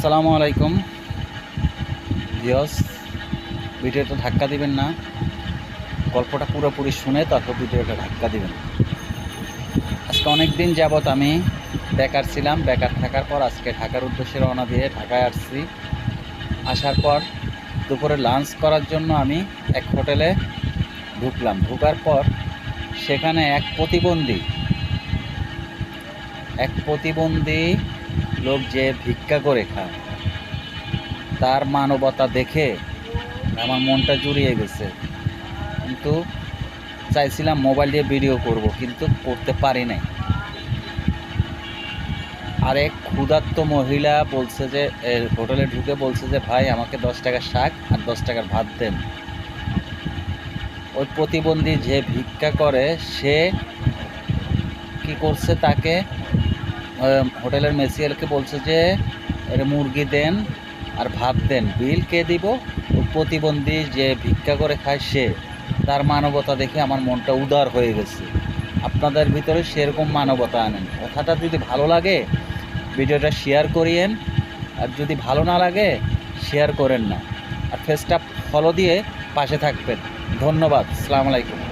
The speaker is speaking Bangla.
আসসালামু আলাইকুম ভিউয়ার্স, ভিডিওটা ধাক্কা দিবেন না। গল্পটা পুরোপুরি শুনে তারপর ভিডিওটা ধাক্কা দিবেন। আজকে অনেক দিন যাবৎ আমি বেকার ছিলাম। বেকার থাকার পর আজকে ঢাকার উদ্দেশ্যে রওনা দিয়ে ঢাকায় আসছি। আসার পর দুপুরে লাঞ্চ করার জন্য আমি এক হোটেলে ঢুকলাম। ঢোকার পর সেখানে এক প্রতিবন্ধী লোক যে ভিক্ষা করে খায়, তার মানবতা দেখে আমার মনটা জুড়িয়ে গেছে। কিন্তু চাইছিলাম মোবাইল দিয়ে ভিডিও করব, কিন্তু করতে পারি নাই। আর এক ক্ষুধার্ত মহিলা বলছে যে হোটেলে ঢুকে বলছে যে ভাই আমাকে 10 টাকার শাক আর 10 টাকার ভাত দেন। ওই প্রতিবন্ধী যে ভিক্ষা করে সে কি করছে, তাকে হোটেলের মেসিয়ারকে বলছে যে মুরগি দেন আর ভাত দেন, বিল কে দিব? ওই প্রতিবন্ধী যে ভিক্ষা করে খায় সে। তার মানবতা দেখে আমার মনটা উদার হয়ে গেছে। আপনাদের ভিতরে সেরকম মানবতা আনেন। কথাটা যদি ভালো লাগে ভিডিওটা শেয়ার করিয়েন, আর যদি ভালো না লাগে শেয়ার করেন না। আর পেজটা ফলো দিয়ে পাশে থাকবেন। ধন্যবাদ। আসসালামু আলাইকুম।